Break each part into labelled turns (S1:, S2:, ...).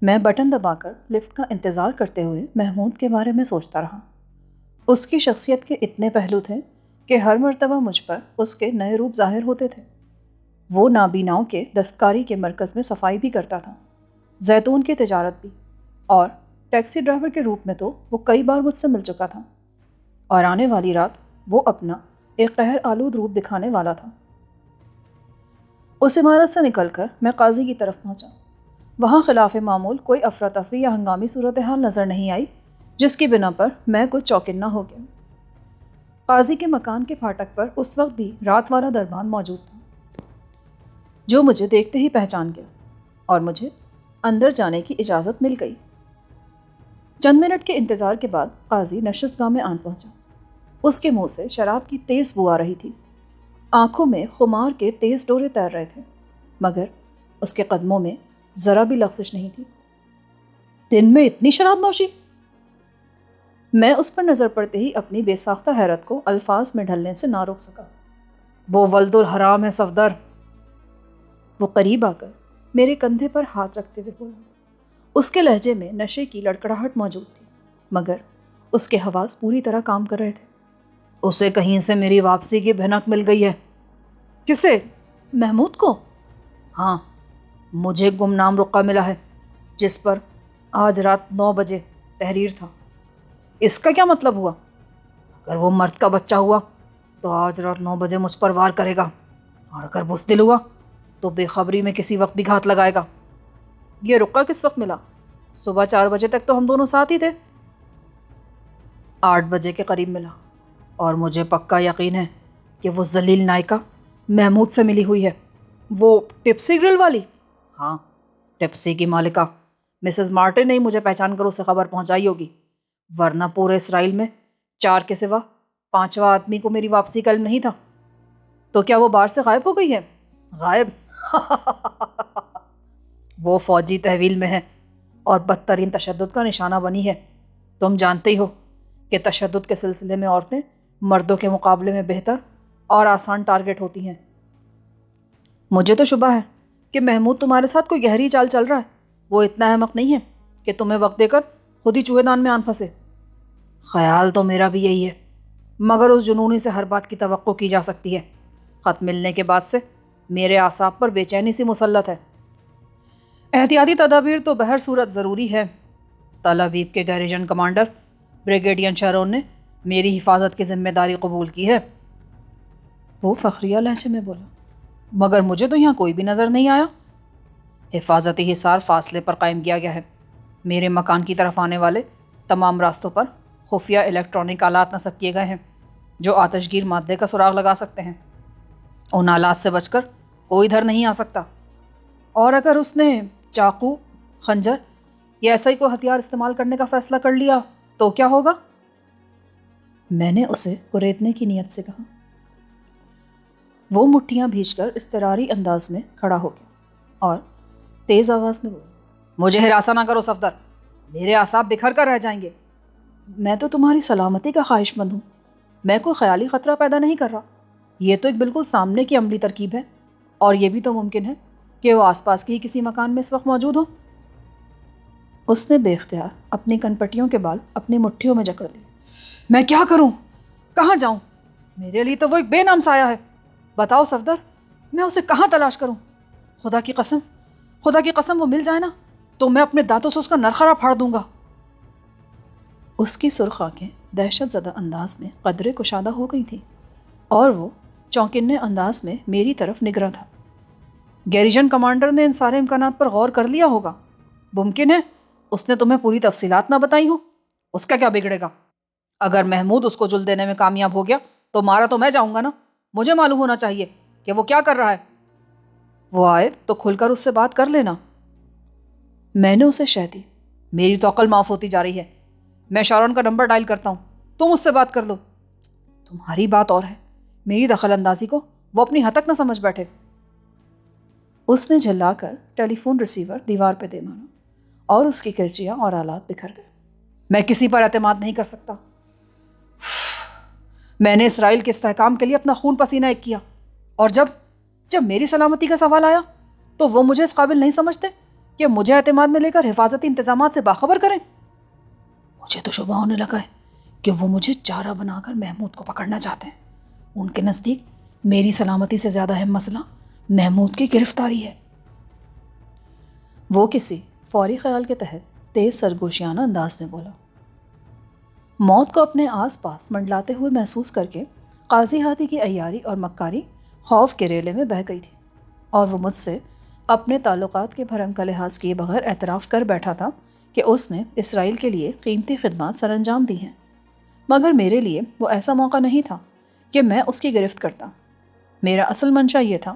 S1: میں بٹن دبا کر لفٹ کا انتظار کرتے ہوئے محمود کے بارے میں سوچتا رہا۔ اس کی شخصیت کے اتنے پہلو تھے کہ ہر مرتبہ مجھ پر اس کے نئے روپ ظاہر ہوتے تھے۔ وہ نابیناؤں کے دستکاری کے مرکز میں صفائی بھی کرتا تھا، زیتون کی تجارت بھی، اور ٹیکسی ڈرائیور کے روپ میں تو وہ کئی بار مجھ سے مل چکا تھا، اور آنے والی رات وہ اپنا ایک قہر آلود روپ دکھانے والا تھا۔ اس عمارت سے نکل کر میں قاضی کی طرف پہنچا۔ وہاں خلاف معمول کوئی افراتفری یا ہنگامی صورتحال نظر نہیں آئی جس کی بنا پر میں کچھ چوکنا ہو گیا۔ قاضی کے مکان کے پھاٹک پر اس وقت بھی رات والا دربان موجود تھا، جو مجھے دیکھتے ہی پہچان گیا اور مجھے اندر جانے کی اجازت مل گئی۔ چند منٹ کے انتظار کے بعد قاضی نشست گاہ میں آن پہنچا۔ اس کے منہ سے شراب کی تیز بو آ رہی تھی، آنکھوں میں خمار کے تیز ڈورے تیر رہے تھے، مگر اس کے قدموں میں ذرا بھی لغزش نہیں تھی۔ دن میں اتنی شراب نوشی؟ میں اس پر نظر پڑتے ہی اپنی بے ساختہ حیرت کو الفاظ میں ڈھلنے سے نہ روک سکا۔ وہ ولد الحرام ہے صفدر۔ وہ قریب آ کر میرے کندھے پر ہاتھ رکھتے ہوئے بولا۔ اس کے لہجے میں نشے کی لڑکڑاہٹ موجود تھی، مگر اس کے حواس پوری طرح کام کر رہے تھے۔ اسے کہیں سے میری واپسی کی بھنک مل گئی ہے۔ کسے؟ محمود کو؟ ہاں، مجھے گمنام رقعہ ملا ہے جس پر آج رات 9 بجے تحریر تھا۔ اس کا کیا مطلب ہوا؟ اگر وہ مرد کا بچہ ہوا تو آج رات 9 بجے مجھ پر وار کرے گا، اور اگر بزدل ہوا تو بے خبری میں کسی وقت بھی گھات لگائے گا۔ یہ رقعہ کس وقت ملا؟ صبح 4 بجے تک تو ہم دونوں ساتھ ہی تھے۔ 8 بجے کے قریب ملا، اور مجھے پکا یقین ہے کہ وہ ذلیل نائکہ محمود سے ملی ہوئی ہے۔ وہ ٹپسی گرل والی؟ ہاں، ٹپسی کی مالکہ مسز مارٹن نے مجھے پہچان کر اسے خبر پہنچائی ہوگی، ورنہ پورے اسرائیل میں 4 کے سوا 5واں آدمی کو میری واپسی کا علم نہیں تھا۔ تو کیا وہ باہر سے غائب ہو گئی ہے؟ غائب؟ وہ فوجی تحویل میں ہے اور بدترین تشدد کا نشانہ بنی ہے۔ تم جانتے ہی ہو کہ تشدد کے سلسلے میں عورتیں مردوں کے مقابلے میں بہتر اور آسان ٹارگٹ ہوتی ہیں۔ مجھے تو شبہ ہے کہ محمود تمہارے ساتھ کوئی گہری چال چل رہا ہے۔ وہ اتنا احمق نہیں ہے کہ تمہیں وقت دے کر خود ہی چوہے دان میں آن پھنسے۔ خیال تو میرا بھی یہی ہے، مگر اس جنونی سے ہر بات کی توقع کی جا سکتی ہے۔ خط ملنے کے بعد سے میرے اعصاب پر بے چینی سی مسلط ہے۔ احتیاطی تدابیر تو بہر صورت ضروری ہے۔ تل ابیب کے گیریجن کمانڈر بریگیڈیئر شارون نے میری حفاظت کی ذمہ داری قبول کی ہے۔ وہ فخریہ لہجے میں بولا، مگر مجھے تو یہاں کوئی بھی نظر نہیں آیا۔ حفاظتی حصار فاصلے پر قائم کیا گیا ہے۔ میرے مکان کی طرف آنے والے تمام راستوں پر خفیہ الیکٹرانک آلات نصب کیے گئے ہیں جو آتش گیر مادے کا سراغ لگا سکتے ہیں۔ ان آلات سے بچ کر کوئی ادھر نہیں آ سکتا، اور اگر اس نے چاقو، خنجر یا ایسا ہی کوئی ہتھیار استعمال کرنے کا فیصلہ کر لیا تو کیا ہوگا؟ میں نے اسے کریدنے کی نیت سے کہا۔ وہ مٹھیاں بھیج کر اضطراری انداز میں کھڑا ہو گیا اور تیز آواز میں بولا، مجھے ہراساں نہ کرو صفدر، میرے اعصاب بکھر کر رہ جائیں گے۔ میں تو تمہاری سلامتی کا خواہش مند ہوں، میں کوئی خیالی خطرہ پیدا نہیں کر رہا۔ یہ تو ایک بالکل سامنے کی عملی ترکیب ہے، اور یہ بھی تو ممکن ہے کہ وہ آس پاس کے ہی کسی مکان میں اس وقت موجود ہو۔ اس نے بے اختیار اپنی کنپٹیوں کے بال اپنی مٹھیوں میں جکڑ دیے۔ میں کیا کروں؟ کہاں جاؤں؟ میرے لیے تو وہ ایک بے نام سایہ ہے۔ بتاؤ صفدر، میں اسے کہاں تلاش کروں؟ خدا کی قسم وہ مل جائے نا تو میں اپنے دانتوں سے اس کا نرخرا پھاڑ دوں گا۔ اس کی سرخ آنکھیں دہشت زدہ انداز میں قدرے کشادہ ہو گئی تھیں، اور وہ چونکنے انداز میں میری طرف نگراں تھا۔ گیریجن کمانڈر نے ان سارے امکانات پر غور کر لیا ہوگا۔ ممکن ہے اس نے تمہیں پوری تفصیلات نہ بتائی ہوں۔ اس کا کیا بگڑے گا؟ اگر محمود اس کو جل دینے میں کامیاب ہو گیا تو مارا تو میں جاؤں گا نا۔ مجھے معلوم ہونا چاہیے کہ وہ کیا کر رہا ہے۔ وہ آئے تو کھل کر اس سے بات کر لینا۔ میں نے اسے شہ دی۔ میری تو عقل معاف ہوتی جا رہی ہے۔ میں شارون کا نمبر ڈائل کرتا ہوں، تم اس سے بات کر لو۔ تمہاری بات اور ہے، میری دخل اندازی کو وہ اپنی حد تک نہ سمجھ بیٹھے۔ اس نے جھلا کر ٹیلی فون ریسیور دیوار پہ دے مارا اور اس کی کرچیاں اور آلات بکھر گئے۔ میں کسی پر اعتماد نہیں کر سکتا۔ میں نے اسرائیل کے استحکام کے لیے اپنا خون پسینہ ایک کیا، اور جب میری سلامتی کا سوال آیا تو وہ مجھے اس قابل نہیں سمجھتے کہ مجھے اعتماد میں لے کر حفاظتی انتظامات سے باخبر کریں؟ مجھے تو شبہ ہونے لگا ہے کہ وہ مجھے چارہ بنا کر محمود کو پکڑنا چاہتے ہیں۔ ان کے نزدیک میری سلامتی سے زیادہ اہم مسئلہ محمود کی گرفتاری ہے۔ وہ کسی فوری خیال کے تحت تیز سرگوشیانہ انداز میں بولا۔ موت کو اپنے آس پاس منڈلاتے ہوئے محسوس کر کے قاضی ہادی کی عیاری اور مکاری خوف کے ریلے میں بہہ گئی تھی، اور وہ مجھ سے اپنے تعلقات کے بھرم کا لحاظ کیے بغیر اعتراف کر بیٹھا تھا کہ اس نے اسرائیل کے لیے قیمتی خدمات سر انجام دی ہیں، مگر میرے لیے وہ ایسا موقع نہیں تھا کہ میں اس کی گرفت کرتا۔ میرا اصل منشا یہ تھا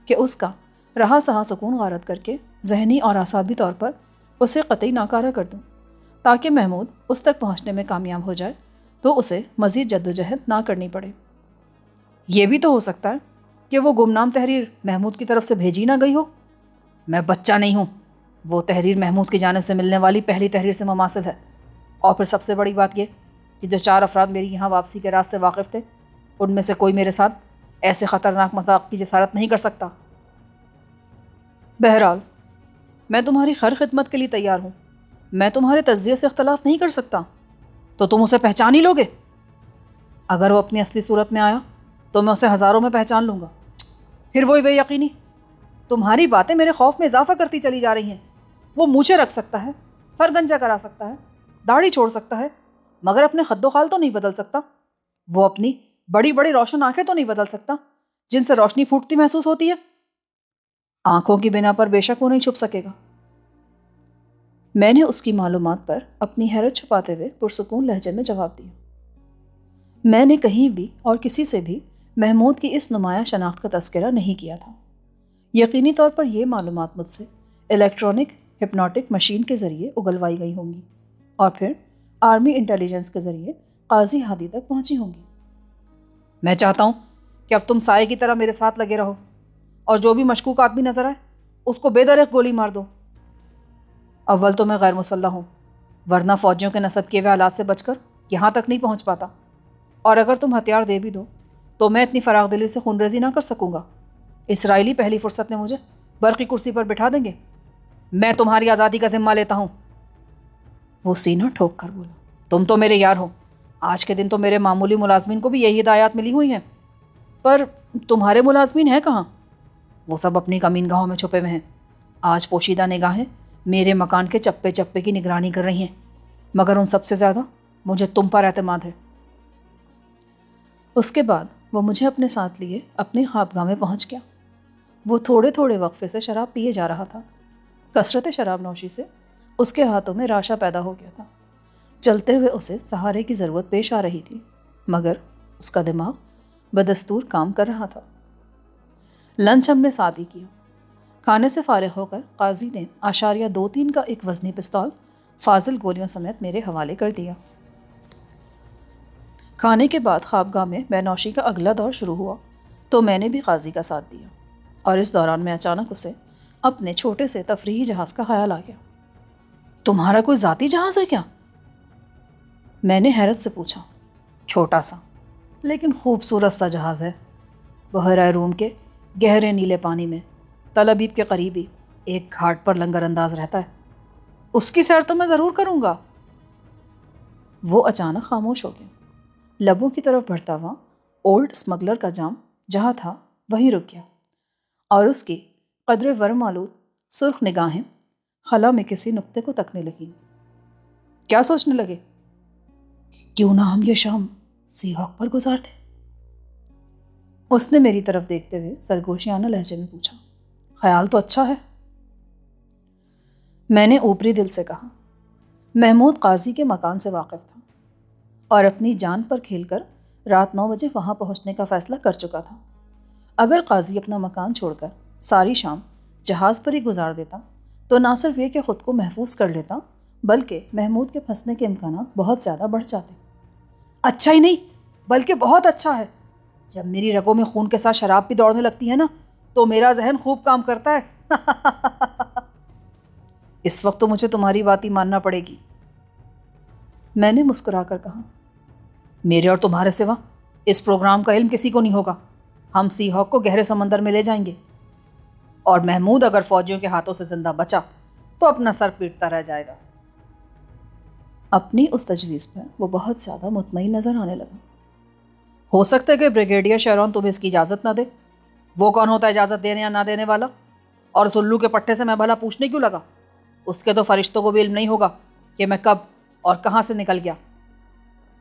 S1: کہ اس کا رہا سہا سکون غارت کر کے ذہنی اور اعصابی طور پر اسے قطعی ناکارہ کر دوں، تاکہ محمود اس تک پہنچنے میں کامیاب ہو جائے تو اسے مزید جدوجہد نہ کرنی پڑے۔ یہ بھی تو ہو سکتا ہے کہ وہ گمنام تحریر محمود کی طرف سے بھیجی نہ گئی ہو۔ میں بچہ نہیں ہوں، وہ تحریر محمود کی جانب سے ملنے والی پہلی تحریر سے مماثل ہے، اور پھر سب سے بڑی بات یہ کہ جو 4 افراد میری یہاں واپسی کے راز سے واقف تھے، ان میں سے کوئی میرے ساتھ ایسے خطرناک مذاق کی جسارت نہیں کر سکتا۔ بہرحال میں تمہاری ہر خدمت کے لیے تیار ہوں، میں تمہارے تجزیے سے اختلاف نہیں کر سکتا، تو تم اسے پہچان ہی لوگے؟ اگر وہ اپنی اصلی صورت میں آیا تو میں اسے ہزاروں میں پہچان لوں گا۔ پھر وہی بے یقینی، تمہاری باتیں میرے خوف میں اضافہ کرتی چلی جا رہی ہیں۔ وہ مونچھیں رکھ سکتا ہے، سر گنجا کرا سکتا ہے، داڑھی چھوڑ سکتا ہے، مگر اپنے خد و خال تو نہیں بدل سکتا۔ وہ اپنی بڑی بڑی روشن آنکھیں تو نہیں بدل سکتا جن سے روشنی پھوٹتی محسوس ہوتی ہے۔ آنکھوں کی بنا پر بے شک وہ نہیں چھپ سکے گا۔ میں نے اس کی معلومات پر اپنی حیرت چھپاتے ہوئے پرسکون لہجے میں جواب دیا۔ میں نے کہیں بھی اور کسی سے بھی محمود کی اس نمایاں شناخت کا تذکرہ نہیں کیا تھا۔ یقینی طور پر یہ معلومات مجھ سے الیکٹرانک ہپنوٹک مشین کے ذریعے اگلوائی گئی ہوں گی، اور پھر آرمی انٹیلیجنس کے ذریعے قاضی ہادی تک پہنچی ہوں گی۔ میں چاہتا ہوں کہ اب تم سائے کی طرح میرے ساتھ لگے رہو، اور جو بھی مشکوک آدمی نظر آئے اس کو بے درخت گولی مار دو۔ اول تو میں غیر مسلح ہوں، ورنہ فوجیوں کے نصب کیے ہوئے آلات سے بچ کر یہاں تک نہیں پہنچ پاتا، اور اگر تم ہتھیار دے بھی دو تو میں اتنی فراغ دلی سے خون ریزی نہ کر سکوں گا۔ اسرائیلی پہلی فرصت میں مجھے برقی کرسی پر بٹھا دیں گے۔ میں تمہاری آزادی کا ذمہ لیتا ہوں۔ وہ سینہ ٹھوک کر بولا، تم تو میرے یار ہو، آج کے دن تو میرے معمولی ملازمین کو بھی یہی ہدایات ملی ہوئی ہیں، پر تمہارے ملازمین ہیں کہاں؟ وہ سب اپنی کمین گاہوں میں چھپے ہوئے ہیں۔ آج پوشیدہ نگاہیں میرے مکان کے چپے چپے کی نگرانی کر رہی ہیں، مگر ان سب سے زیادہ مجھے تم پر اعتماد ہے۔ اس کے بعد وہ مجھے اپنے ساتھ لیے اپنی خوابگاہ میں پہنچ گیا۔ وہ تھوڑے تھوڑے وقفے سے شراب پیے جا رہا تھا۔ کثرت شراب نوشی سے اس کے ہاتھوں میں راشا پیدا ہو گیا تھا۔ چلتے ہوئے اسے سہارے کی ضرورت پیش آ رہی تھی، مگر اس کا دماغ بدستور کام کر رہا تھا۔ لنچ ہم نے ساتھ ہی کیا۔ کھانے سے فارغ ہو کر قاضی نے 0.23 کا ایک وزنی پستول فاضل گولیوں سمیت میرے حوالے کر دیا۔ کھانے کے بعد خوابگاہ میں بے نوشی کا اگلا دور شروع ہوا تو میں نے بھی قاضی کا ساتھ دیا، اور اس دوران میں اچانک اسے اپنے چھوٹے سے تفریحی جہاز کا خیال آ گیا۔ تمہارا کوئی ذاتی جہاز ہے کیا؟ میں نے حیرت سے پوچھا۔ چھوٹا سا لیکن خوبصورت سا جہاز ہے، بحیرہ روم کے گہرے نیلے پانی میں تل ابیب کے قریب ہی ایک گھاٹ پر لنگر انداز رہتا ہے۔ اس کی سیر تو میں ضرور کروں گا۔ وہ اچانک خاموش ہو گیا، لبوں کی طرف بڑھتا ہوا اولڈ اسمگلر کا جام جہاں تھا وہیں رک گیا، اور اس کی قدر ورم آلود سرخ نگاہیں خلا میں کسی نقطے کو تکنے لگیں۔ کیا سوچنے لگے؟ کیوں نہ ہم یہ شام سی ہاک پر گزارتے؟ اس نے میری طرف دیکھتے ہوئے سرگوشیانہ لہجے میں پوچھا۔ خیال تو اچھا ہے۔ میں نے اوپری دل سے کہا۔ محمود قاضی کے مکان سے واقف تھا اور اپنی جان پر کھیل کر رات 9 بجے وہاں پہنچنے کا فیصلہ کر چکا تھا۔ اگر قاضی اپنا مکان چھوڑ کر ساری شام جہاز پر ہی گزار دیتا تو نہ صرف یہ کہ خود کو محفوظ کر لیتا بلکہ محمود کے پھنسنے کے امکانات بہت زیادہ بڑھ جاتے۔ اچھا ہی نہیں بلکہ بہت اچھا ہے۔ جب میری رگوں میں خون کے ساتھ شراب بھی دوڑنے لگتی ہے نا تو میرا ذہن خوب کام کرتا ہے۔ اس وقت تو مجھے تمہاری بات ہی ماننا پڑے گی۔ میں نے مسکرا کر کہا، میرے اور تمہارے سوا اس پروگرام کا علم کسی کو نہیں ہوگا۔ ہم سی ہاک کو گہرے سمندر میں لے جائیں گے، اور محمود اگر فوجیوں کے ہاتھوں سے زندہ بچا تو اپنا سر پیٹتا رہ جائے گا۔ اپنی اس تجویز پر وہ بہت زیادہ مطمئن نظر آنے لگا۔ ہو سکتا ہے کہ بریگیڈیئر شیرون تمہیں اس کی اجازت نہ دے۔ وہ کون ہوتا ہے اجازت دینے یا نہ دینے والا؟ اور اس الو کے پٹھے سے میں بھلا پوچھنے کیوں لگا؟ اس کے تو فرشتوں کو بھی علم نہیں ہوگا کہ میں کب اور کہاں سے نکل گیا۔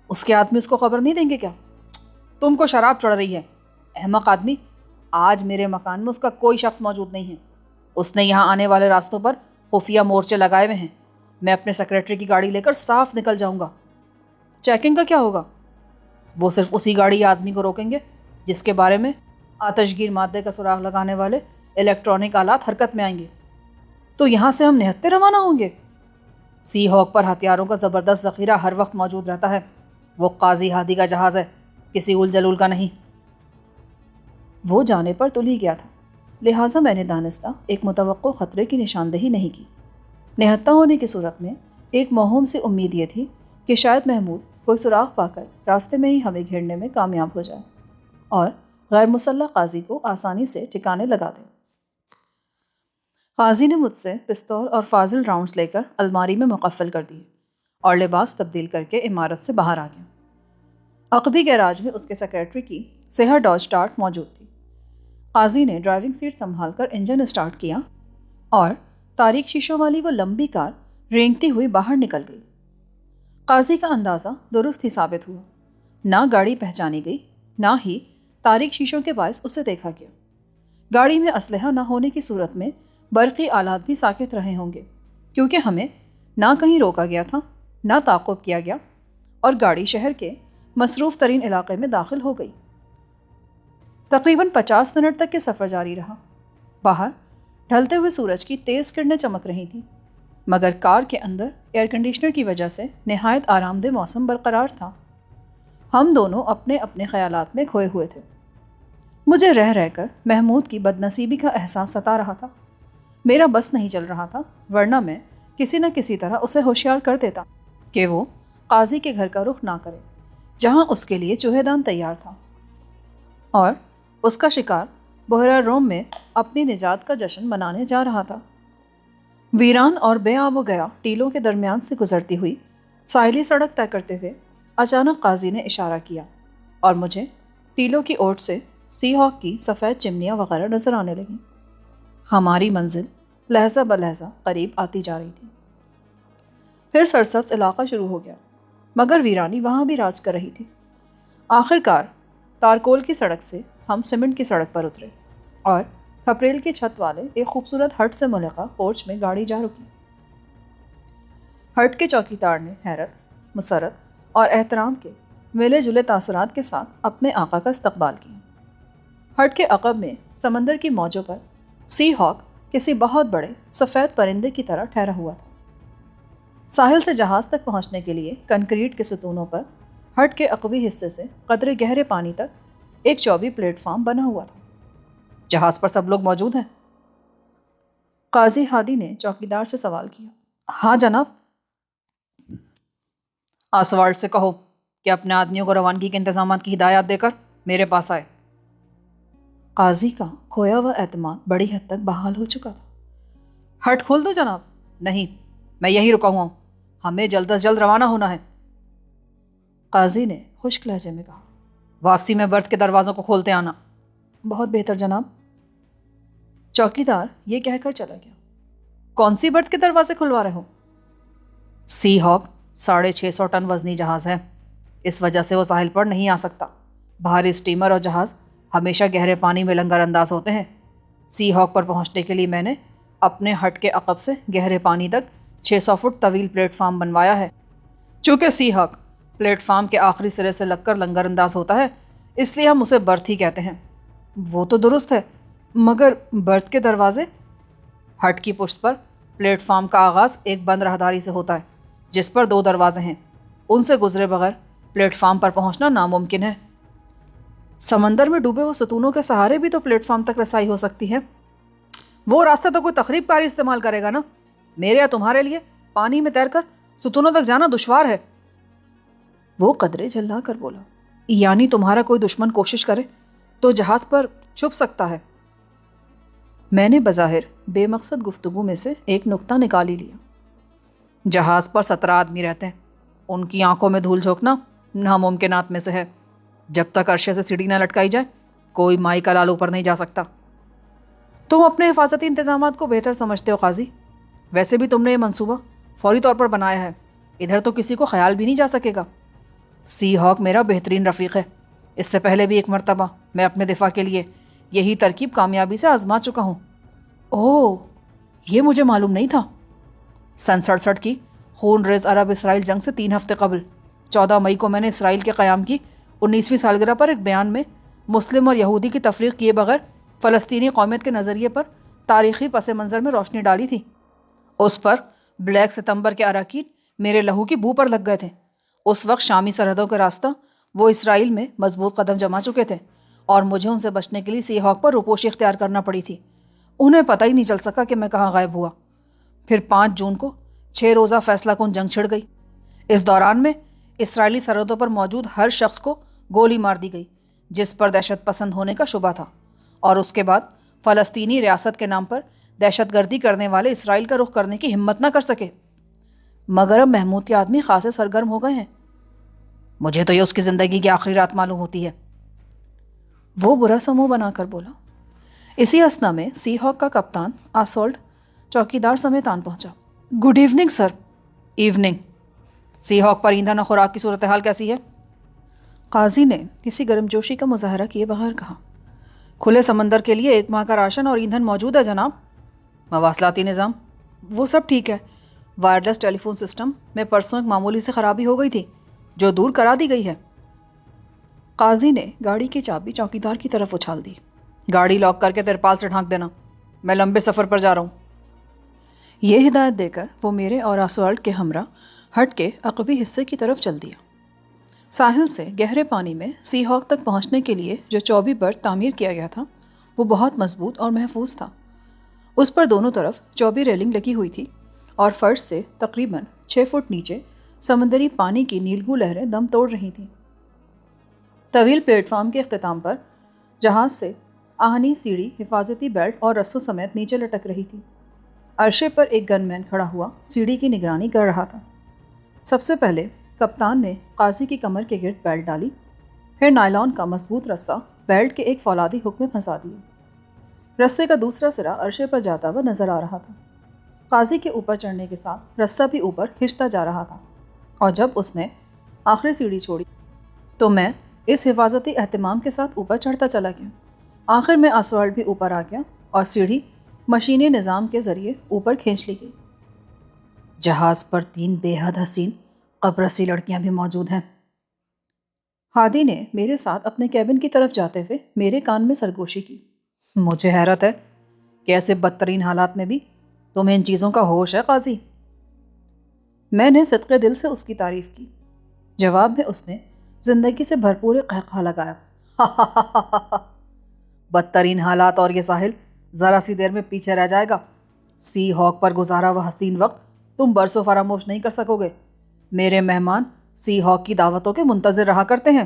S1: اس کے آدمی اس کو خبر نہیں دیں گے کیا؟ تم کو شراب چڑھ رہی ہے احمق آدمی۔ آج میرے مکان میں اس کا کوئی شخص موجود نہیں ہے۔ اس نے یہاں آنے والے راستوں پر خفیہ مورچے لگائے ہوئے ہیں۔ میں اپنے سیکریٹری کی گاڑی لے کر صاف نکل جاؤں گا۔ چیکنگ کا کیا ہوگا؟ وہ صرف اسی گاڑی یا آدمی کو روکیں گے جس کے بارے میں آتش گیر مادے کا سراغ لگانے والے الیکٹرانک آلات حرکت میں آئیں گے۔ تو یہاں سے ہم نہتے روانہ ہوں گے۔ سی ہاک پر ہتھیاروں کا زبردست ذخیرہ ہر وقت موجود رہتا ہے۔ وہ قاضی ہادی کا جہاز ہے، کسی اول جلول کا نہیں۔ وہ جانے پر تل ہی گیا تھا، لہٰذا میں نے دانستہ ایک متوقع خطرے کی نشاندہی نہیں کی۔ نہتہ ہونے کی صورت میں ایک موہوم سی امید یہ تھی کہ شاید محمود کوئی سراغ پا کر راستے میں ہی ہمیں گھیرنے میں کامیاب ہو جائے اور غیر مسلح قاضی کو آسانی سے ٹھکانے لگا دے۔ قاضی نے مجھ سے پستول اور فاضل راؤنڈز لے کر الماری میں مقفل کر دیے اور لباس تبدیل کر کے عمارت سے باہر آ گیا۔ عقبی گیراج میں اس کے سیکریٹری کی سیاہ ڈاج اسٹارٹ موجود تھی۔ قاضی نے ڈرائیونگ سیٹ سنبھال کر انجن اسٹارٹ کیا اور تاریک شیشوں والی وہ لمبی کار رینگتی ہوئی باہر نکل گئی۔ قاضی کا اندازہ درست ہی ثابت ہوا۔ نہ گاڑی پہچانی گئی، نہ ہی تاریک شیشوں کے باعث اسے دیکھا گیا۔ گاڑی میں اسلحہ نہ ہونے کی صورت میں برقی آلات بھی ساکت رہے ہوں گے، کیونکہ ہمیں نہ کہیں روکا گیا تھا، نہ تعاقب کیا گیا، اور گاڑی شہر کے مصروف ترین علاقے میں داخل ہو گئی۔ تقریباً 50 منٹ تک کے سفر جاری رہا۔ باہر ڈھلتے ہوئے سورج کی تیز کرنیں چمک رہی تھیں، مگر کار کے اندر ایئر کنڈیشنر کی وجہ سے نہایت آرام دہ موسم برقرار تھا۔ ہم دونوں اپنے اپنے خیالات میں کھوئے ہوئے تھے۔ مجھے رہ رہ کر محمود کی بد نصیبی کا احساس ستا رہا تھا۔ میرا بس نہیں چل رہا تھا، ورنہ میں کسی نہ کسی طرح اسے ہوشیار کر دیتا کہ وہ قاضی کے گھر کا رخ نہ کرے، جہاں اس کے لیے چوہے دان تیار تھا، اور اس کا شکار بحیرہ روم میں اپنی نجات کا جشن منانے جا رہا تھا۔ ویران اور بے آب و گیا ٹیلوں کے درمیان سے گزرتی ہوئی ساحلی سڑک طے کرتے ہوئے اچانک قاضی نے اشارہ کیا اور مجھے ٹیلوں کی اوٹ سے سی ہاک کی سفید چمنیاں وغیرہ نظر آنے لگیں۔ ہماری منزل لہجہ بلہجہ قریب آتی جا رہی تھی۔ پھر سرسبز علاقہ شروع ہو گیا، مگر ویرانی وہاں بھی راج کر رہی تھی۔ آخر کار تارکول کی سڑک سے ہم سیمنٹ کی سڑک پر اترے اور کھپریل کی چھت والے ایک خوبصورت ہٹ سے ملحقہ پورچ میں گاڑی جا رکی۔ ہٹ کے چوکیدار نے حیرت، مسرت اور احترام کے ملے جلے تاثرات کے ساتھ اپنے آقا کا استقبال کیا۔ ہٹ کے عقب میں سمندر کی موجوں پر سی ہاک کسی بہت بڑے سفید پرندے کی طرح ٹھہرا ہوا تھا۔ ساحل سے جہاز تک پہنچنے کے لیے کنکریٹ کے ستونوں پر ہٹ کے عقبی حصے سے قدرے گہرے پانی تک ایک چوبی پلیٹ فارم بنا ہوا تھا۔ جہاز پر سب لوگ موجود ہیں؟ قاضی ہادی نے چوکیدار سے سوال کیا۔ ہاں جناب۔ آسوالڈ سے کہو کہ اپنے آدمیوں کو روانگی کے انتظامات کی ہدایات دے کر میرے پاس آئے۔ قاضی کا کھویا ہوا اعتماد بڑی حد تک بحال ہو چکا تھا۔ ہٹ کھول دو جناب۔ نہیں، میں یہی رکا ہوا ہوں، ہمیں جلد از جلد روانہ ہونا ہے۔ قاضی نے خشک لہجے میں کہا۔ واپسی میں برتھ کے دروازوں کو کھولتے آنا۔ بہت بہتر جناب۔ چوکیدار یہ کہہ کر چلا گیا۔ کون سی برتھ کے دروازے کھلوا رہے ہو؟ سی ہاک 650 ٹن وزنی جہاز ہے، اس وجہ سے وہ ساحل پر نہیں آ سکتا۔ بھاری اسٹیمر اور جہاز ہمیشہ گہرے پانی میں لنگر انداز ہوتے ہیں۔ سی ہاک پر پہنچنے کے لیے میں نے اپنے ہٹ کے عقب سے گہرے پانی تک 600 فٹ طویل پلیٹ فارم بنوایا ہے۔ چونکہ سی ہاک پلیٹ فارم کے آخری سرے سے لگ کر لنگر انداز ہوتا ہے، اس لیے ہم اسے برتھ ہی کہتے ہیں۔ وہ تو درست ہے، مگر برتھ کے دروازے؟ ہٹ کی پشت پر پلیٹ فارم کا آغاز ایک بند راہداری سے ہوتا ہے، جس پر 2 دروازے ہیں۔ ان سے گزرے بغیر پلیٹ فارم پر پہنچنا ناممکن ہے۔ سمندر میں ڈوبے ہوئے ستونوں کے سہارے بھی تو پلیٹ فارم تک رسائی ہو سکتی ہے۔ وہ راستہ تو کوئی تخریب کاری استعمال کرے گا نا، میرے یا تمہارے لیے پانی میں تیر کر ستونوں تک جانا دشوار ہے۔ وہ قدرے جھلا کر بولا۔ یعنی تمہارا کوئی دشمن کوشش کرے تو جہاز پر چھپ سکتا ہے؟ میں نے بظاہر بے مقصد گفتگو میں سے ایک نکتہ نکال ہی لیا۔ جہاز پر 17 آدمی رہتے ہیں، ان کی آنکھوں میں دھول جھونکنا ناممکنات میں سے ہے۔ جب تک عرشے سے سیڑھی نہ لٹکائی جائے کوئی مائی کا لال اوپر نہیں جا سکتا۔ تم اپنے حفاظتی انتظامات کو بہتر سمجھتے ہو قاضی، ویسے بھی تم نے یہ منصوبہ فوری طور پر بنایا ہے، ادھر تو کسی کو خیال بھی نہیں جا سکے گا۔ سی ہاک میرا بہترین رفیق ہے، اس سے پہلے بھی ایک مرتبہ میں اپنے دفاع کے لیے یہی ترکیب کامیابی سے آزما چکا ہوں۔ اوہ، یہ مجھے معلوم نہیں تھا۔ سن 67 کی خون ریز عرب اسرائیل جنگ سے 3 ہفتے قبل 14 مئی کو میں نے اسرائیل کے قیام کی 19ویں سالگرہ پر ایک بیان میں مسلم اور یہودی کی تفریق کیے بغیر فلسطینی قومیت کے نظریے پر تاریخی پس منظر میں روشنی ڈالی تھی۔ اس پر بلیک ستمبر کے اراکین میرے لہو کی بو پر لگ گئے تھے۔ اس وقت شامی سرحدوں کا راستہ وہ اسرائیل میں مضبوط قدم جما چکے تھے اور مجھے ان سے بچنے کے لیے سی ہاک پر روپوشی اختیار کرنا پڑی تھی۔ انہیں پتہ ہی نہیں چل سکا کہ میں کہاں غائب ہوا۔ پھر 5 جون کو 6 روزہ فیصلہ کن جنگ چھڑ گئی۔ اس دوران میں اسرائیلی سرحدوں پر موجود ہر شخص کو گولی مار دی گئی جس پر دہشت پسند ہونے کا شبہ تھا، اور اس کے بعد فلسطینی ریاست کے نام پر دہشت گردی کرنے والے اسرائیل کا رخ کرنے کی ہمت نہ کر سکے۔ مگر اب محمود کے آدمی خاصے سرگرم ہو گئے ہیں۔ مجھے تو یہ اس کی زندگی کی آخری رات معلوم ہوتی ہے۔ وہ برا سا منہ بنا کر بولا۔ اسی اثنا میں سی ہاک کا کپتان آسولٹ چوکیدار سمیت آن پہنچا۔ Good evening sir. ایوننگ۔ سی ہاک پر ایندھن اور خوراک کی صورتحال کیسی ہے؟ قاضی نے کسی گرم جوشی کا مظاہرہ کیے بغیر کہا۔ کھلے سمندر کے لیے 1 ماہ کا راشن اور ایندھن موجود ہے جناب۔ مواصلاتی نظام؟ وہ سب ٹھیک ہے۔ وائرلیس ٹیلی فون سسٹم میں پرسوں ایک معمولی سے خرابی ہو گئی تھی جو دور کرا دی گئی ہے۔ قاضی نے گاڑی کی چابی چوکیدار کی طرف اچھال دی۔ گاڑی لاک کر کے ترپال سے ڈھانک دینا، میں لمبے سفر پر جا رہا ہوں۔ یہ ہدایت دے کر وہ میرے اور آسوالٹ کے ہمراہ ہٹ کے عقبی حصے کی طرف چل دیا۔ ساحل سے گہرے پانی میں سی ہاک تک پہنچنے کے لیے جو چوبی برت تعمیر کیا گیا تھا وہ بہت مضبوط اور محفوظ تھا۔ اس پر دونوں طرف چوبی ریلنگ لگی ہوئی تھی اور فرش سے تقریباً 6 فٹ نیچے سمندری پانی کی نیلگوں لہریں دم توڑ رہی تھیں۔ طویل پلیٹ فارم کے اختتام پر جہاز سے آہنی سیڑھی حفاظتی بیلٹ اور رسوں سمیت نیچے لٹک رہی تھی۔ عرشے پر ایک گن مین کھڑا ہوا سیڑھی کی نگرانی کر رہا تھا۔ سب سے پہلے کپتان نے قاضی کی کمر کے گرد بیلٹ ڈالی، پھر نائلون کا مضبوط رسہ بیلٹ کے ایک فولادی ہک میں پھنسا دیا۔ رسے کا دوسرا سرا عرشے پر جاتا ہوا نظر آ رہا تھا۔ قاضی کے اوپر چڑھنے کے ساتھ رسہ بھی اوپر کھنچتا جا رہا تھا، اور جب اس نے آخری سیڑھی چھوڑی تو میں اس حفاظتی اہتمام کے ساتھ اوپر چڑھتا چلا گیا۔ آخر میں آسوالٹ بھی اوپر آ گیا اور سیڑھی مشینی نظام کے ذریعے اوپر کھینچ لی گئی۔ جہاز پر 3 بے حد حسین قبرصی لڑکیاں بھی موجود ہیں۔ ہادی نے میرے ساتھ اپنے کیبن کی طرف جاتے ہوئے میرے کان میں سرگوشی کی۔ مجھے حیرت ہے کہ ایسے بدترین حالات میں بھی تمہیں ان چیزوں کا ہوش ہے قاضی۔ میں نے صدقے دل سے اس کی تعریف کی۔ جواب میں اس نے زندگی سے بھرپور قہقہہ لگایا۔ بدترین حالات اور یہ ساحل ذرا سی دیر میں پیچھے رہ جائے گا۔ سی ہاک پر گزارا وہ حسین وقت تم برسوں فراموش نہیں کر سکو گے۔ میرے مہمان سی ہاک کی دعوتوں کے منتظر رہا کرتے ہیں۔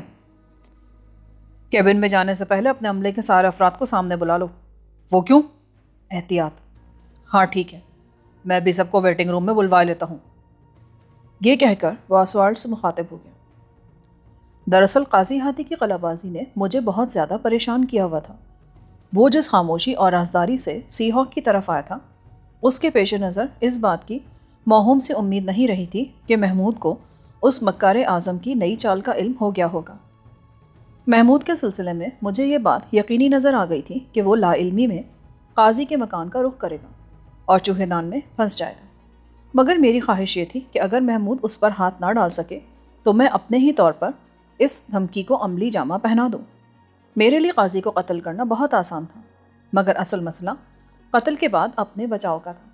S1: کیبن میں جانے سے پہلے اپنے عملے کے سارے افراد کو سامنے بلا لو۔ وہ کیوں؟ احتیاط۔ ہاں ٹھیک ہے، میں بھی سب کو ویٹنگ روم میں بلوا لیتا ہوں۔ یہ کہہ کر وہ آسوالٹ سے مخاطب ہو گیا۔ دراصل قاضی ہادی کی قلعہ بازی نے مجھے بہت زیادہ پریشان کیا ہوا تھا۔ وہ جس خاموشی اور رازداری سے سی ہاک کی طرف آیا تھا، اس کے پیش نظر اس بات کی موہوم سے امید نہیں رہی تھی کہ محمود کو اس مکار اعظم کی نئی چال کا علم ہو گیا ہوگا۔ محمود کے سلسلے میں مجھے یہ بات یقینی نظر آ گئی تھی کہ وہ لا علمی میں قاضی کے مکان کا رخ کرے گا اور چوہے دان میں پھنس جائے گا۔ مگر میری خواہش یہ تھی کہ اگر محمود اس پر ہاتھ نہ ڈال سکے تو میں اپنے ہی طور پر اس دھمکی کو عملی جامہ پہنا دوں۔ میرے لیے قاضی کو قتل کرنا بہت آسان تھا، مگر اصل مسئلہ قتل کے بعد اپنے بچاؤ کا تھا۔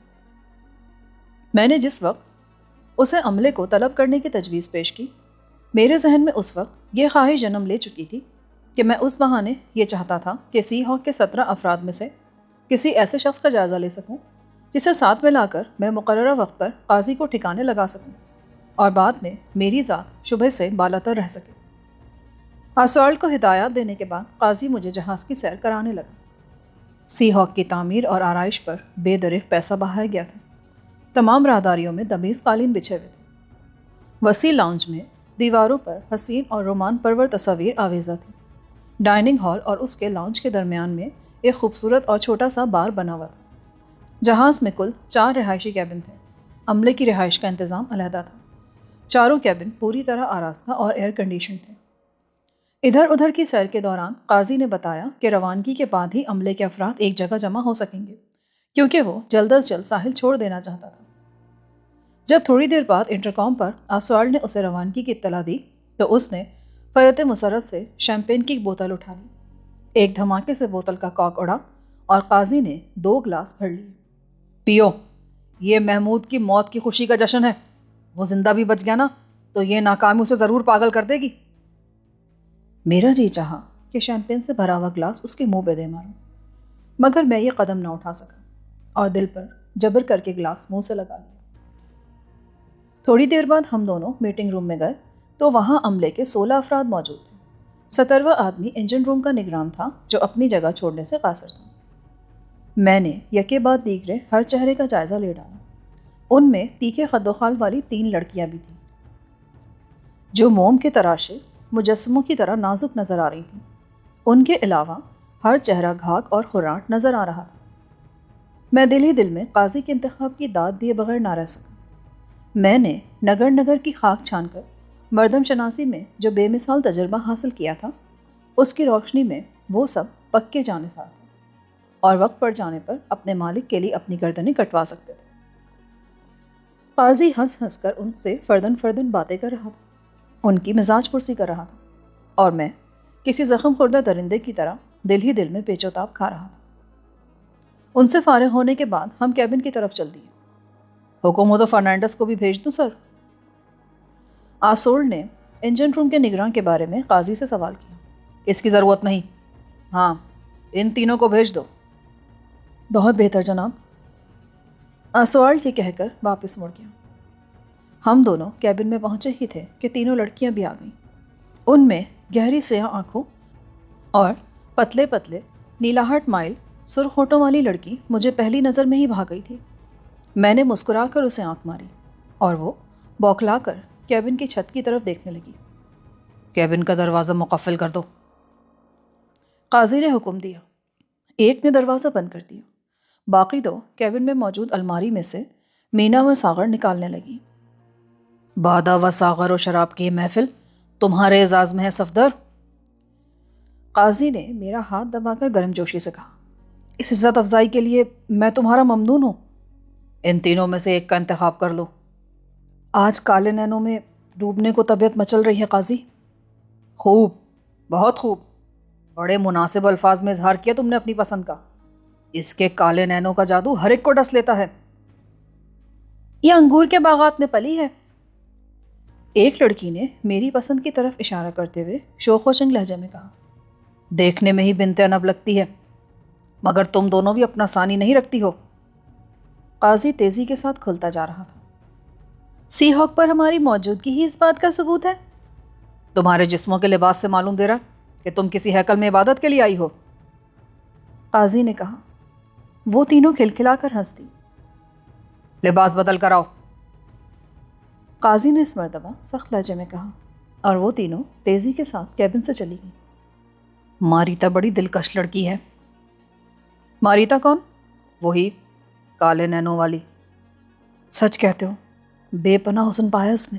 S1: میں نے جس وقت اسے عملے کو طلب کرنے کی تجویز پیش کی، میرے ذہن میں اس وقت یہ خواہش جنم لے چکی تھی کہ میں اس بہانے یہ چاہتا تھا کہ سی ہاک کے 17 افراد میں سے کسی ایسے شخص کا جائزہ لے سکوں جسے ساتھ میں لا کر میں مقررہ وقت پر قاضی کو ٹھکانے لگا سکوں اور بعد میں میری ذات شبہ سے بالاتر رہ سکے۔ آسوالٹ کو ہدایات دینے کے بعد قاضی مجھے جہاز کی سیر کرانے لگا۔ سی ہاک کی تعمیر اور آرائش پر بے دریغ پیسہ بہایا گیا تھا۔ تمام راہداریوں میں تمیز قالین بچھے ہوئے تھے۔ وسیع لاؤنج میں دیواروں پر حسین اور رومان پرور تصاویر آویزہ تھی۔ ڈائننگ ہال اور اس کے لاؤنج کے درمیان میں ایک خوبصورت اور چھوٹا سا بار بنا ہوا تھا۔ جہاز میں کل 4 رہائشی کیبن تھے۔ عملے کی رہائش کا انتظام علیحدہ تھا۔ چاروں کیبن پوری طرح آراستہ اور ایئر کنڈیشن تھے۔ ادھر ادھر کی سیر کے دوران قاضی نے بتایا کہ روانگی کے بعد ہی عملے کے افراد ایک جگہ جمع ہو سکیں گے، کیونکہ وہ جلد از جلد ساحل چھوڑ دینا چاہتا تھا۔ جب تھوڑی دیر بعد انٹرکام پر آسوالڈ نے اسے روانگی کی اطلاع دی تو اس نے فرت مسرت سے شیمپین کی بوتل اٹھا لی۔ ایک دھماکے سے بوتل کا کاک اڑا اور قاضی نے 2 گلاس بھر لیے۔ پیو، یہ محمود کی موت کی خوشی کا جشن ہے۔ وہ زندہ بھی بچ گیا نا تو یہ ناکامی اسے ضرور پاگل کر دے گی۔ میرا جی چاہا کہ شیمپین سے بھرا ہوا گلاس اس کے منہ پہ دے ماروں، مگر میں یہ قدم نہ اٹھا سکا اور دل پر جبر کر کے گلاس منہ سے لگا لیا۔ تھوڑی دیر بعد ہم دونوں میٹنگ روم میں گئے تو وہاں عملے کے 16 افراد موجود تھے۔ 17واں آدمی انجن روم کا نگران تھا جو اپنی جگہ چھوڑنے سے قاصر تھا۔ میں نے یکے بعد دیگرے ہر چہرے کا جائزہ لے ڈالا۔ ان میں تیکھے خد و خال والی 3 لڑکیاں بھی تھیں جو موم کے تراشے مجسموں کی طرح نازک نظر آ رہی تھیں۔ ان کے علاوہ ہر چہرہ گھاگ اور خراٹ نظر آ رہا تھا۔ میں دل ہی دل میں قاضی کے انتخاب کی داد دیے بغیر نہ رہ سکا۔ میں نے نگر نگر کی خاک چھان کر مردم شناسی میں جو بے مثال تجربہ حاصل کیا تھا، اس کی روشنی میں وہ سب پکے جانثار تھے اور وقت پڑ جانے پر اپنے مالک کے لیے اپنی گردنیں کٹوا سکتے تھے۔ قاضی ہنس ہنس کر ان سے فردن فردن باتیں کر رہا تھا، ان کی مزاج پرسی کر رہا تھا، اور میں کسی زخم خوردہ درندے کی طرح دل ہی دل میں پیچ و تاب کھا رہا تھا۔ ان سے فارغ ہونے کے بعد ہم کیبن کی طرف چل دیے۔ حکم ہو تو فرنانڈس کو بھی بھیج دوں سر؟ آسولڈ نے انجن روم کے نگراں کے بارے میں قاضی سے سوال کیا۔ اس کی ضرورت نہیں، ہاں ان تینوں کو بھیج دو۔ بہت بہتر جناب، آسوالڈ یہ کہہ کر واپس مڑ گیا۔ ہم دونوں کیبن میں پہنچے ہی تھے کہ تینوں لڑکیاں بھی آ گئیں۔ ان میں گہری سیاہ آنکھوں اور پتلے پتلے نیلاہٹ مائل سرخ ہونٹوں والی لڑکی مجھے پہلی نظر میں ہی بھا گئی تھی۔ میں نے مسکرا کر اسے آنکھ ماری اور وہ بوکھلا کر کیبن کی چھت کی طرف دیکھنے لگی۔ کیبن کا دروازہ مقفل کر دو، قاضی نے حکم دیا۔ ایک نے دروازہ بند کر دیا، باقی 2 کیبن میں موجود الماری میں سے مینا و ساغر نکالنے لگی۔ بادہ و ساغر و شراب کی محفل تمہارے اعزاز میں ہے صفدر، قاضی نے میرا ہاتھ دبا کر گرم جوشی سے کہا۔ اس عزت افزائی کے لیے میں تمہارا ممنون ہوں۔ ان تینوں میں سے ایک کا انتخاب کر لو۔ آج کالے نینوں میں ڈوبنے کو طبیعت مچل رہی ہے قاضی۔ خوب، بہت خوب، بڑے مناسب الفاظ میں اظہار کیا تم نے اپنی پسند کا۔ اس کے کالے نینوں کا جادو ہر ایک کو ڈس لیتا ہے۔ یہ انگور کے باغات میں پلی ہے، ایک لڑکی نے میری پسند کی طرف اشارہ کرتے ہوئے شوخ و چنگ لہجے میں کہا۔ دیکھنے میں ہی بنت انب لگتی ہے، مگر تم دونوں بھی اپنا ثانی نہیں رکھتی ہو۔ قاضی تیزی کے ساتھ کھلتا جا رہا تھا۔ سی ہاک پر ہماری موجودگی ہی اس بات کا ثبوت ہے؟ تمہارے جسموں کے لباس سے معلوم دے رہا کہ تم کسی ہیکل میں عبادت کے لیے آئی ہو، قاضی نے کہا۔ وہ تینوں کھلکھلا کر ہنس دی۔ لباس بدل کر آؤ، قاضی نے اس مرتبہ سخت لہجے میں کہا، اور وہ تینوں تیزی کے ساتھ کیبن سے چلی گئی۔ ماریتا بڑی دلکش لڑکی ہے۔ ماریتا کون؟ وہی کالے نینوں والی۔ سچ کہتے ہو، بے پناہ حسن پایا اس نے۔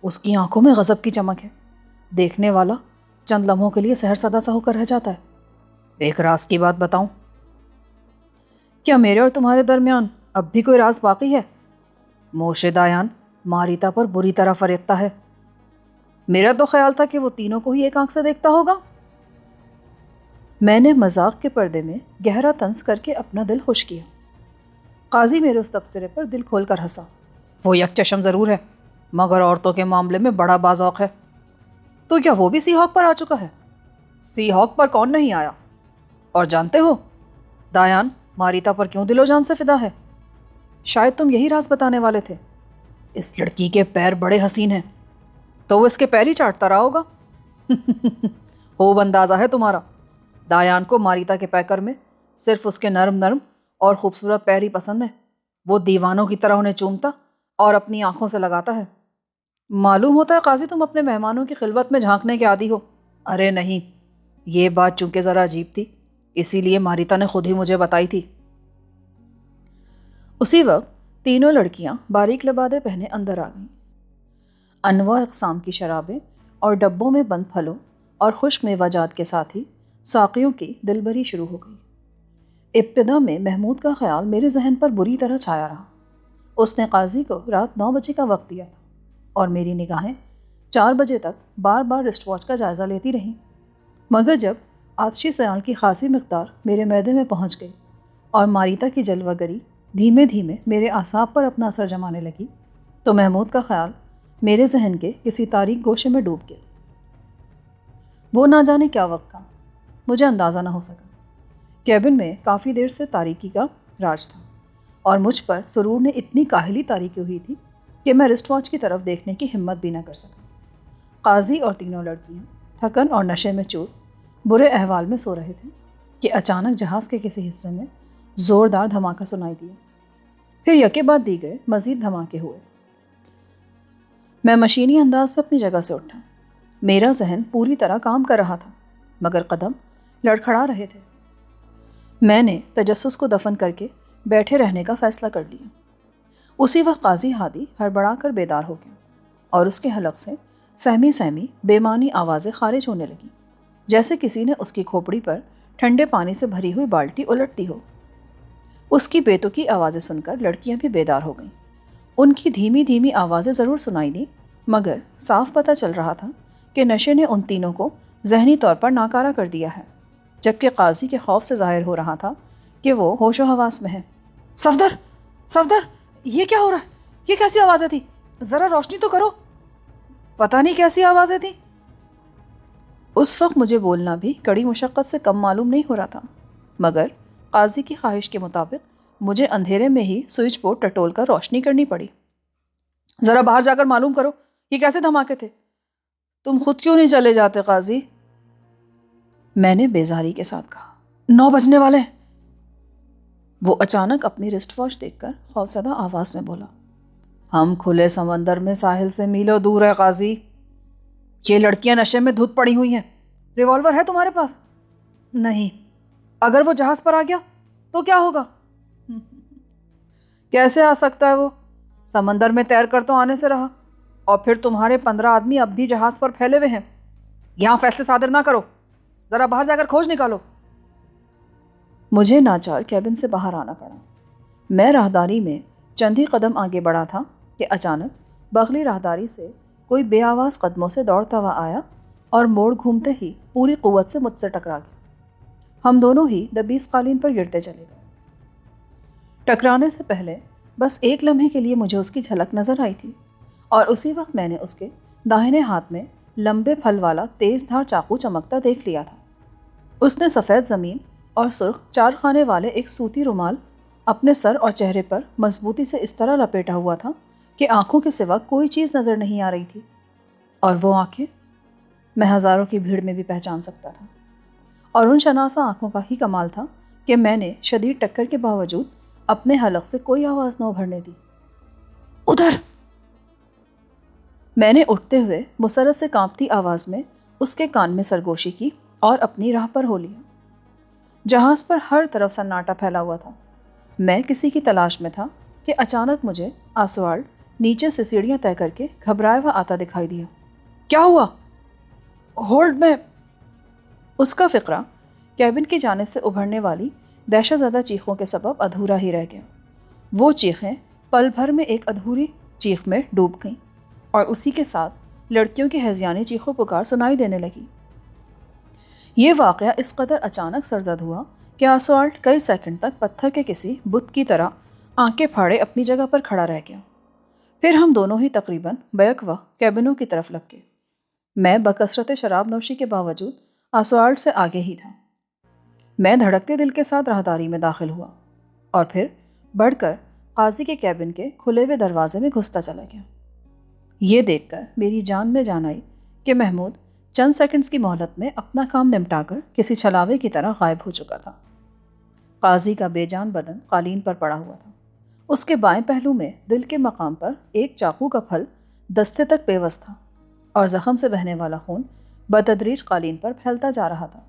S1: اس کی آنکھوں میں غضب کی چمک ہے، دیکھنے والا چند لمحوں کے لیے سحر سدا سا ہو کر رہ جاتا ہے۔ ایک راز کی بات بتاؤں؟ کیا میرے اور تمہارے درمیان اب بھی کوئی راز باقی ہے؟ موش دایان ماریتا پر بری طرح فریبتا ہے۔ میرا تو خیال تھا کہ وہ تینوں کو ہی ایک آنکھ سے دیکھتا ہوگا۔ میں نے مذاق کے پردے میں گہرا طنز کر کے اپنا دل خوش کیا۔ قاضی میرے اس تبصرے پر دل کھول کر ہنسا۔ وہ یک چشم ضرور ہے، مگر عورتوں کے معاملے میں بڑا باذوق ہے۔ تو کیا وہ بھی سی ہاک پر آ چکا ہے؟ سی ہاک پر کون نہیں آیا؟ اور جانتے ہو دایان ماریتا پر کیوں دل و جان سے فدا ہے؟ شاید تم یہی راز بتانے والے تھے۔ اس لڑکی کے پیر بڑے حسین ہیں، تو وہ اس کے پیر ہی چاٹتا رہا ہوگا۔ خوب اندازہ ہے تمہارا۔ دایان کو ماریتا کے پیکر میں صرف اس کے نرم نرم اور خوبصورت پیر ہی پسند ہیں۔ وہ دیوانوں کی طرح انہیں چومتا اور اپنی آنکھوں سے لگاتا ہے۔ معلوم ہوتا ہے قاضی تم اپنے مہمانوں کی خلوت میں جھانکنے کے عادی ہو۔ ارے نہیں، یہ بات چونکہ ذرا عجیب تھی، اسی لیے ماریتا نے خود ہی مجھے بتائی تھی۔ اسی وقت تینوں لڑکیاں باریک لبادے پہنے اندر آ گئیں۔ انواع اقسام کی شرابیں اور ڈبوں میں بند پھلوں اور خشک میوہ جات کے ساتھ ہی ساقیوں کی دلبری شروع ہو گئی۔ ابتدا میں محمود کا خیال میرے ذہن پر بری طرح چھایا رہا۔ اس نے قاضی کو رات 9 بجے کا وقت دیا تھا اور میری نگاہیں 4 بجے تک بار بار رسٹ واچ کا جائزہ لیتی رہیں، مگر جب آتشی سیال کی خاصی مقدار میرے معدے میں پہنچ گئی اور ماریتا کی جلوہ گری دھیمے دھیمے میرے اعصاب پر اپنا اثر جمانے لگی، تو محمود کا خیال میرے ذہن کے کسی تاریک گوشے میں ڈوب گیا۔ وہ نہ جانے کیا وقت تھا، مجھے اندازہ نہ ہو سکا۔ کیبن میں کافی دیر سے تاریکی کا راج تھا اور مجھ پر سرور نے اتنی کاہلی طاری کی ہوئی تھی کہ میں رسٹ واچ کی طرف دیکھنے کی ہمت بھی نہ کر سکا۔ قاضی اور تینوں لڑکیاں تھکن اور نشے میں چور برے احوال میں سو رہے تھے کہ اچانک جہاز کے کسی حصے میں زوردار دھماکہ سنائی دیا۔ پھر یکے بعد دیگر مزید دھماکے ہوئے۔ میں مشینی انداز میں اپنی جگہ سے اٹھا۔ میرا ذہن پوری طرح کام کر رہا تھا، مگر قدم لڑکھڑا رہے تھے۔ میں نے تجسس کو دفن کر کے بیٹھے رہنے کا فیصلہ کر لیا۔ اسی وقت قاضی ہادی ہڑبڑا کر بیدار ہو گیا اور اس کے حلق سے سہمی سہمی بے معنی آوازیں خارج ہونے لگیں، جیسے کسی نے اس کی کھوپڑی پر ٹھنڈے پانی سے بھری ہوئی بالٹی الٹتی ہو۔ اس کی بے تکی آوازیں سن کر لڑکیاں بھی بیدار ہو گئیں۔ ان کی دھیمی دھیمی آوازیں ضرور سنائی دیں، مگر صاف پتہ چل رہا تھا کہ نشے نے ان تینوں کو ذہنی طور پر ناکارہ کر دیا ہے، جبکہ قاضی کے خوف سے ظاہر ہو رہا تھا کہ وہ ہوش و حواس میں ہے۔ صفدر، صفدر، یہ کیا ہو رہا ہے؟ یہ کیسی آوازیں تھی؟ ذرا روشنی تو کرو۔ پتہ نہیں کیسی آوازیں تھیں۔ اس وقت مجھے بولنا بھی کڑی مشقت سے کم معلوم نہیں ہو رہا تھا، مگر قاضی کی خواہش کے مطابق مجھے اندھیرے میں ہی سوئچ بورڈ ٹٹول کر روشنی کرنی پڑی۔ ذرا باہر جا کر معلوم کرو یہ کیسے دھماکے تھے۔ تم خود کیوں نہیں چلے جاتے قاضی؟ میں نے بیزاری کے ساتھ کہا۔ 9 بجنے والے ہیں۔ وہ اچانک اپنی رسٹ واچ دیکھ کر خوفزدہ آواز میں بولا۔ ہم کھلے سمندر میں ساحل سے میلوں دور ہے قاضی۔ یہ لڑکیاں نشے میں دھت پڑی ہوئی ہیں۔ ریوالور ہے تمہارے پاس؟ نہیں۔ اگر وہ جہاز پر آ گیا تو کیا ہوگا؟ کیسے آ سکتا ہے وہ؟ سمندر میں تیر کر تو آنے سے رہا، اور پھر تمہارے 15 آدمی اب بھی جہاز پر پھیلے ہوئے ہیں۔ یہاں فیصلے صادر نہ کرو، ذرا باہر جا کر کھوج نکالو۔ مجھے ناچار کیبن سے باہر آنا پڑا۔ میں راہداری میں چند ہی قدم آگے بڑھا تھا کہ اچانک بغلی راہداری سے کوئی بے آواز قدموں سے دوڑتا ہوا آیا اور موڑ گھومتے ہی پوری قوت سے مجھ سے ٹکرا گیا۔ ہم دونوں ہی دبیس قالین پر گرتے چلے گئے۔ ٹکرانے سے پہلے بس ایک لمحے کے لیے مجھے اس کی جھلک نظر آئی تھی، اور اسی وقت میں نے اس کے داہنے ہاتھ میں لمبے پھل والا تیز دھار چاقو چمکتا دیکھ لیا تھا۔ اس نے سفید زمین اور سرخ 4 خانے والے ایک سوتی رومال اپنے سر اور چہرے پر مضبوطی سے اس طرح لپیٹا ہوا تھا کہ آنکھوں کے سوا کوئی چیز نظر نہیں آ رہی تھی، اور وہ آنکھیں میں ہزاروں کی بھیڑ میں بھی پہچان سکتا تھا۔ اور ان شناسہ آنکھوں کا ہی کمال تھا کہ میں نے شدید ٹکر کے باوجود اپنے حلق سے کوئی آواز نہ ابھرنے دی۔ ادھر! میں نے اٹھتے ہوئے مسرت سے کانپتی آواز میں اس کے کان میں سرگوشی کی اور اپنی راہ پر ہو لیا۔ جہاز پر ہر طرف سناٹا پھیلا ہوا تھا۔ میں کسی کی تلاش میں تھا کہ اچانک مجھے آسوارڈ نیچے سے سیڑھیاں طے کر کے گھبرائے ہوا آتا دکھائی دیا۔ کیا ہوا؟ ہولڈ میں! اس کا فقرہ کیبن کی جانب سے ابھرنے والی دہشت زدہ چیخوں کے سبب ادھورا ہی رہ گیا۔ وہ چیخیں پل بھر میں ایک ادھوری چیخ میں ڈوب گئیں، اور اسی کے ساتھ لڑکیوں کی ہیضیانی چیخو پکار سنائی دینے لگی۔ یہ واقعہ اس قدر اچانک سرزد ہوا کہ آسوالٹ کئی سیکنڈ تک پتھر کے کسی بت کی طرح آنکھیں پھاڑے اپنی جگہ پر کھڑا رہ گیا۔ پھر ہم دونوں ہی تقریباً بیک وقت کیبنوں کی طرف لگ گئے۔ میں بکثرت شراب نوشی کے باوجود آسوالٹ سے آگے ہی تھا۔ میں دھڑکتے دل کے ساتھ راہداری میں داخل ہوا اور پھر بڑھ کر قاضی کے کیبن کے کھلے ہوئے دروازے میں گھستا چلا گیا۔ یہ دیکھ کر میری جان میں جان آئی کہ محمود چند سیکنڈز کی مہلت میں اپنا کام نمٹا کر کسی چھلاوے کی طرح غائب ہو چکا تھا۔ قاضی کا بے جان بدن قالین پر پڑا ہوا تھا۔ اس کے بائیں پہلو میں دل کے مقام پر ایک چاقو کا پھل دستے تک پیوست تھا اور زخم سے بہنے والا خون بتدریج قالین پر پھیلتا جا رہا تھا۔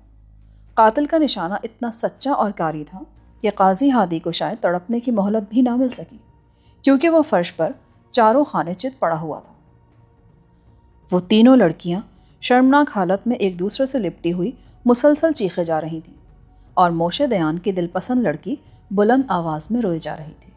S1: قاتل کا نشانہ اتنا سچا اور کاری تھا کہ قاضی ہادی کو شاید تڑپنے کی مہلت بھی نہ مل سکی، کیونکہ وہ فرش پر چاروں خانے چت پڑا ہوا تھا۔ وہ تینوں لڑکیاں شرمناک حالت میں ایک دوسرے سے لپٹی ہوئی مسلسل چیخے جا رہی تھیں، اور موشے دیان کی دل پسند لڑکی بلند آواز میں روئے جا رہی تھی۔